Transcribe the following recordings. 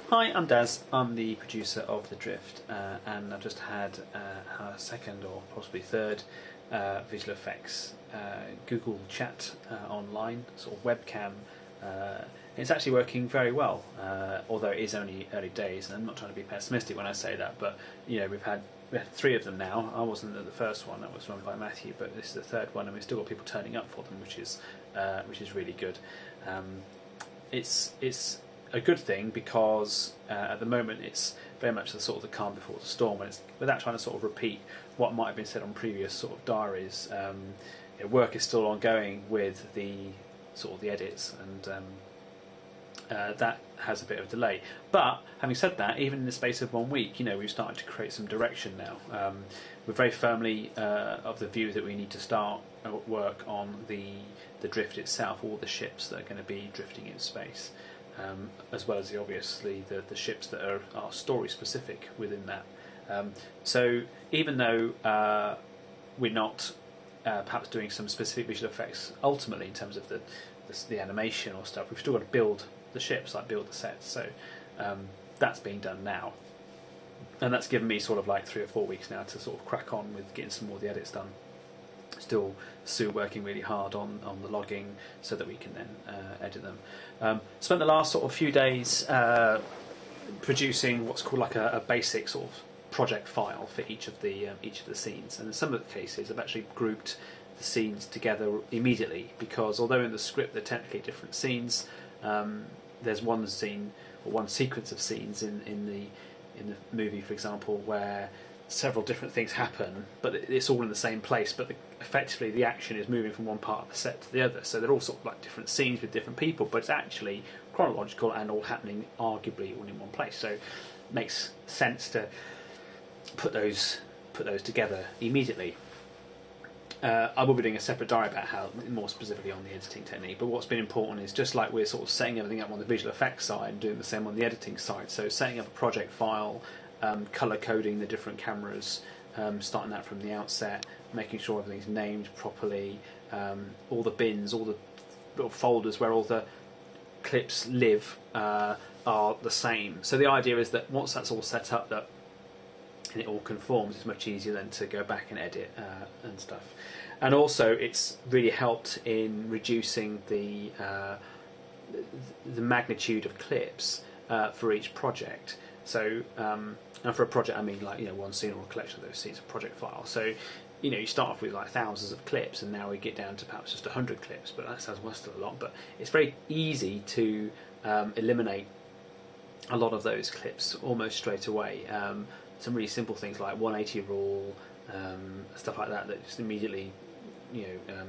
Hi, I'm Daz. I'm the producer of The Drift, and I've just had our second or possibly third visual effects Google Chat online, sort of webcam. It's actually working very well, although it is only early days, and I'm not trying to be pessimistic when I say that. But you know, we had three of them now. I wasn't at the first one; that was run by Matthew, but this is the third one, and we've still got people turning up for them, which is really good. It's a good thing because at the moment it's very much the sort of the calm before the storm, and it's without trying to sort of repeat what might have been said on previous sort of diaries. Work is still ongoing with the sort of the edits, and that has a bit of delay. But having said that, even in the space of 1 week, we've started to create some direction now. We're very firmly of the view that we need to start work on the drift itself, all the ships that are going to be drifting in space. As well as obviously the ships that are story specific within that. So even though we're not perhaps doing some specific visual effects ultimately in terms of the animation or stuff, we've still got to build the ships, like build the sets. So that's being done now, and that's given me sort of like 3 or 4 weeks now to sort of crack on with getting some more of the edits done. Still Sue working really hard on the logging so that we can then edit them. Spent the last sort of few days producing what's called like a basic sort of project file for each of the scenes, and in some of the cases I've actually grouped the scenes together immediately, because although in the script they're technically different scenes, there's one scene or one sequence of scenes in the movie, for example, where several different things happen, but it's all in the same place, but effectively the action is moving from one part of the set to the other, so they're all sort of like different scenes with different people, but it's actually chronological and all happening arguably all in one place, so it makes sense to put those together immediately. I will be doing a separate diary about how more specifically on the editing technique, but what's been important is just like we're sort of setting everything up on the visual effects side and doing the same on the editing side, so setting up a project file, colour coding the different cameras, starting that from the outset, making sure everything's named properly, all the bins, all the little folders where all the clips live are the same. So the idea is that once that's all set up, that and it all conforms, it's much easier then to go back and edit and stuff. And also it's really helped in reducing the magnitude of clips for each project. So and for a project I mean like one scene or a collection of those scenes, a project file. So you start off with like thousands of clips, and now we get down to perhaps just 100 clips, but that sounds still a lot. But it's very easy to eliminate a lot of those clips almost straight away. Some really simple things like 180 rule, stuff like that just immediately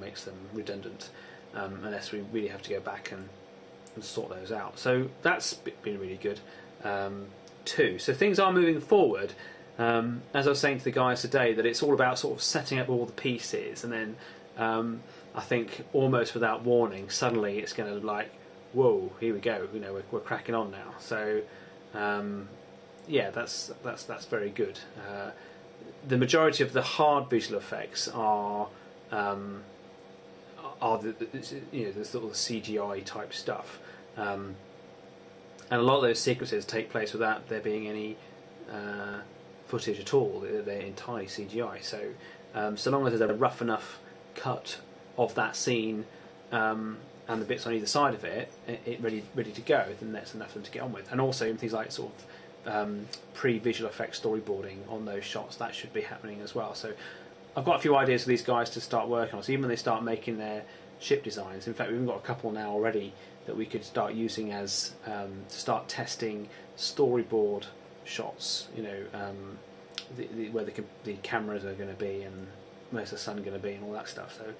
makes them redundant, unless we really have to go back and sort those out. So that's been really good too. So things are moving forward. As I was saying to the guys today, that it's all about sort of setting up all the pieces, and then I think almost without warning, suddenly it's going to like, whoa, here we go. We're cracking on now. So yeah, that's very good. The majority of the hard visual effects are the sort of CGI type stuff. And a lot of those sequences take place without there being any footage at all. They're entirely CGI. So, so long as there's a rough enough cut of that scene and the bits on either side of it ready to go, then that's enough for them to get on with. And also things like sort of pre-visual effects storyboarding on those shots, that should be happening as well. So I've got a few ideas for these guys to start working on. So even when they start making their ship designs, in fact we've even got a couple now already that we could start using as to start testing storyboard shots, where the cameras are going to be and where's the sun going to be and all that stuff. So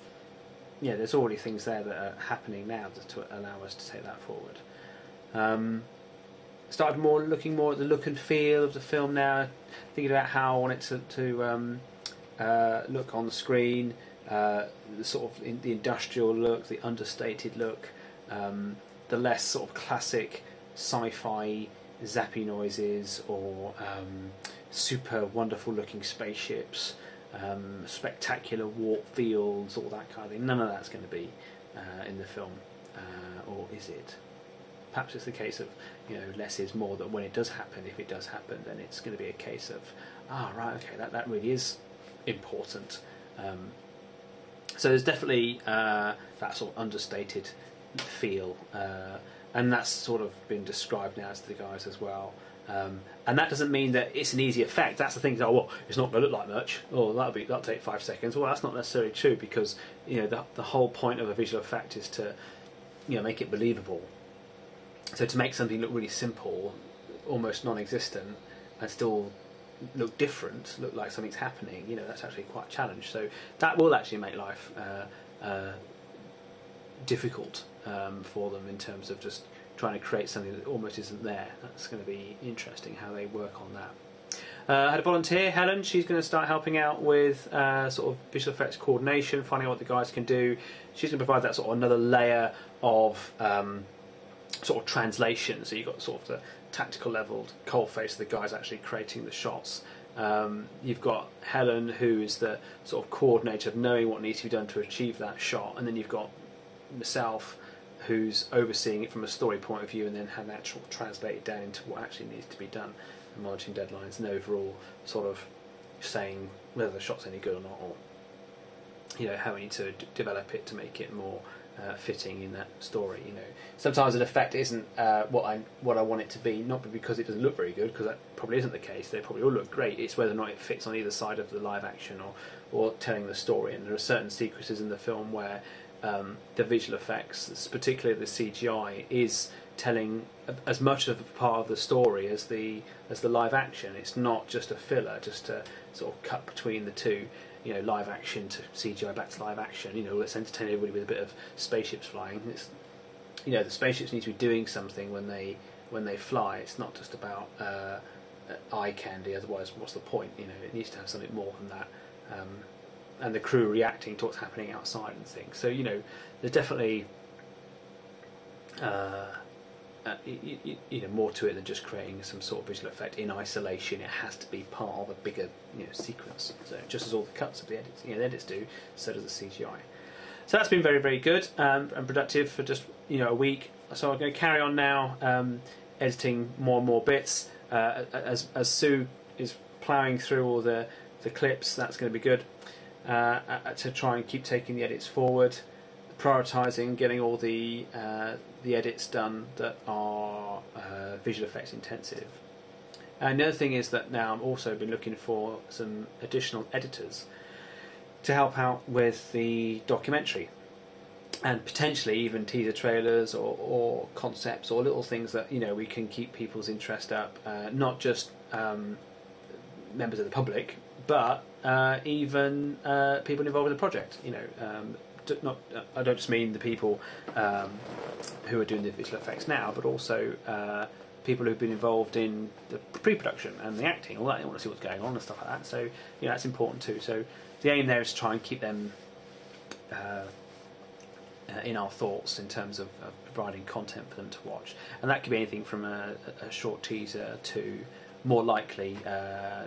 yeah, there's already things there that are happening now to allow us to take that forward. Started looking more at the look and feel of the film now, thinking about how I want it to look on the screen, the sort of the industrial look, the understated look, the less sort of classic sci-fi zappy noises or super wonderful looking spaceships, spectacular warp fields, all that kind of thing. None of that's going to be in the film, or is it? perhaps it's the case of, less is more, that when it does happen, if it does happen, then it's going to be a case of, right, okay, that really is important. So there's definitely that sort of understated feel, and that's sort of been described now to the guys as well. And that doesn't mean that it's an easy effect. That's the thing. It's not going to look like much. That'll take 5 seconds. Well, that's not necessarily true, because the whole point of a visual effect is to make it believable. So to make something look really simple, almost non-existent, and still look different, look like something's happening, that's actually quite a challenge. So that will actually make life difficult for them, in terms of just trying to create something that almost isn't there. That's going to be interesting how they work on that. I had a volunteer, Helen. She's going to start helping out with sort of visual effects coordination, finding out what the guys can do. She's going to provide that sort of another layer of sort of translation. So you've got sort of the tactical level, cold face of the guys actually creating the shots. You've got Helen, who is the sort of coordinator of knowing what needs to be done to achieve that shot, and then you've got myself, who's overseeing it from a story point of view, and then having that translated down into what actually needs to be done, and monitoring deadlines, and overall sort of saying whether the shot's any good or not, or how we need to develop it to make it more fitting in that story. Sometimes an effect isn't what I want it to be, not because it doesn't look very good, because that probably isn't the case. They probably all look great. It's whether or not it fits on either side of the live action or telling the story. And there are certain sequences in the film where the visual effects, particularly the CGI, is telling as much of a part of the story as the live action. It's not just a filler, just to sort of cut between the two. Live action to CGI back to live action. Let's entertain everybody with a bit of spaceships flying. It's, the spaceships need to be doing something when they fly. It's not just about eye candy. Otherwise, what's the point? It needs to have something more than that. And the crew reacting to what's happening outside and things. So there's definitely more to it than just creating some sort of visual effect in isolation. It has to be part of a bigger sequence. So just as all the cuts of the edits do, so does the CGI. So that's been very, very good and productive for just a week. So I'm going to carry on now, editing more and more bits. As Sue is ploughing through all the clips, that's going to be good. To try and keep taking the edits forward, prioritising getting all the edits done that are visual effects intensive. And the other thing is that now I've also been looking for some additional editors to help out with the documentary, and potentially even teaser trailers or concepts or little things that we can keep people's interest up, not just members of the public, but even people involved in the project. I don't just mean the people who are doing the visual effects now, but also people who've been involved in the pre-production and the acting, all that. They want to see what's going on and stuff like that. So that's important too. So the aim there is to try and keep them in our thoughts in terms of providing content for them to watch, and that could be anything from a short teaser to more likely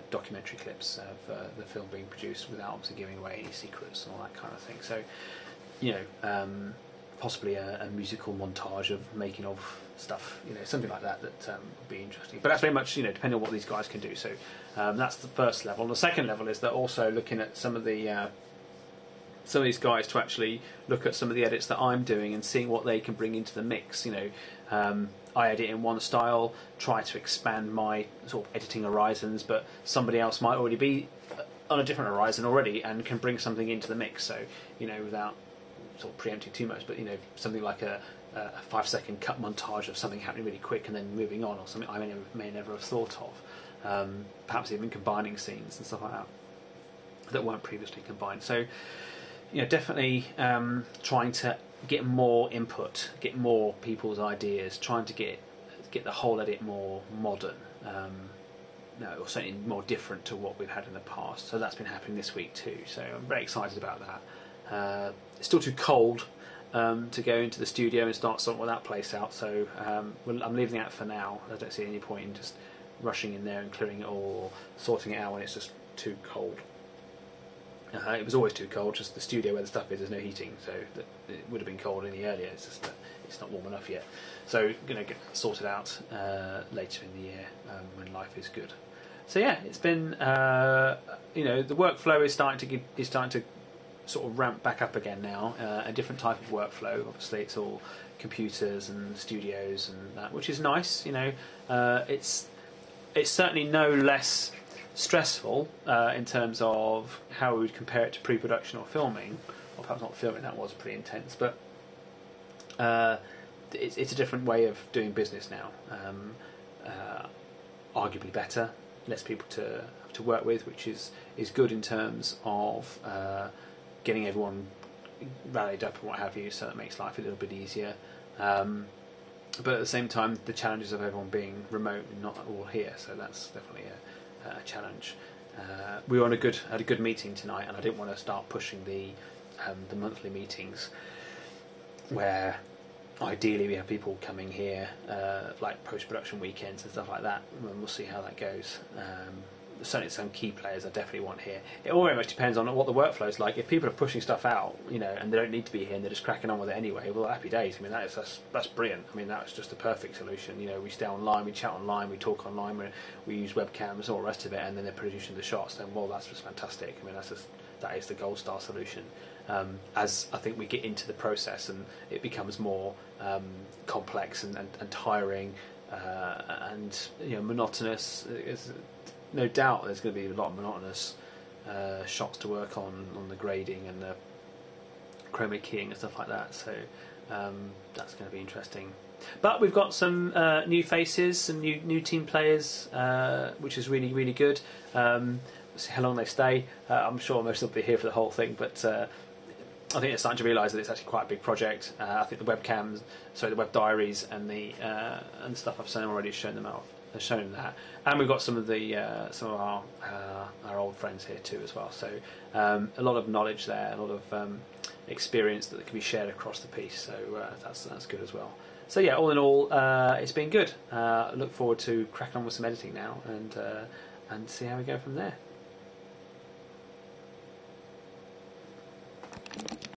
documentary clips of the film being produced, without obviously giving away any secrets and all that kind of thing. So possibly a musical montage of making of stuff, something like that would be interesting. But that's very much depending on what these guys can do. So that's the first level. And the second level is that also looking at some of these guys to actually look at some of the edits that I'm doing and seeing what they can bring into the mix. I edit in one style, try to expand my sort of editing horizons, but somebody else might already be on a different horizon already and can bring something into the mix. So without sort of preempting too much, but something like a 5-second cut montage of something happening really quick and then moving on, or something I may never have thought of. Perhaps even combining scenes and stuff like that weren't previously combined. So definitely trying to get more input, get more people's ideas, trying to get the whole edit more modern, or certainly more different to what we've had in the past. So that's been happening this week too. So I'm very excited about that. It's still too cold to go into the studio and start sorting all that place out. So I'm leaving that for now. I don't see any point in just rushing in there and clearing it all, or sorting it out when it's just too cold. It was always too cold. Just the studio where the stuff is, there's no heating, so it would have been cold any earlier. It's it's not warm enough yet. So going to get sorted out later in the year when life is good. So yeah, it's been the workflow is starting to sort of ramp back up again now. A different type of workflow. Obviously, it's all computers and studios and that, which is nice. It's certainly no less stressful in terms of how we would compare it to pre-production or filming, or perhaps not filming. That was pretty intense, but it's a different way of doing business now. Arguably better, less people to work with, which is good in terms of getting everyone rallied up and what have you, so that makes life a little bit easier. But at the same time, the challenges of everyone being remote and not all here, so that's definitely a challenge. We were had a good meeting tonight, and I didn't want to start pushing the monthly meetings where ideally we have people coming here like post-production weekends and stuff like that, and we'll see how that goes. Certainly some key players I definitely want here. It all very much depends on what the workflow is like. If people are pushing stuff out, and they don't need to be here and they're just cracking on with it anyway, well, happy days. I mean, that's brilliant. I mean, that's just a perfect solution. We stay online, we chat online, we talk online, we use webcams, all the rest of it, and then they're producing the shots. Then, well, that's just fantastic. I mean, that is the gold star solution. As I think we get into the process and it becomes more complex and tiring and monotonous. No doubt there's going to be a lot of monotonous shots to work on the grading and the chroma keying and stuff like that, so that's going to be interesting. But we've got some new faces, some new team players, which is really, really good. See how long they stay. I'm sure most of them will be here for the whole thing, but I think they're starting to realise that it's actually quite a big project. I think the web diaries and the stuff I've shown them already shown that, and we've got some of our old friends here too as well. So a lot of knowledge there, a lot of experience that can be shared across the piece. So that's good as well. So yeah, all in all, it's been good. Look forward to cracking on with some editing now and see how we go from there.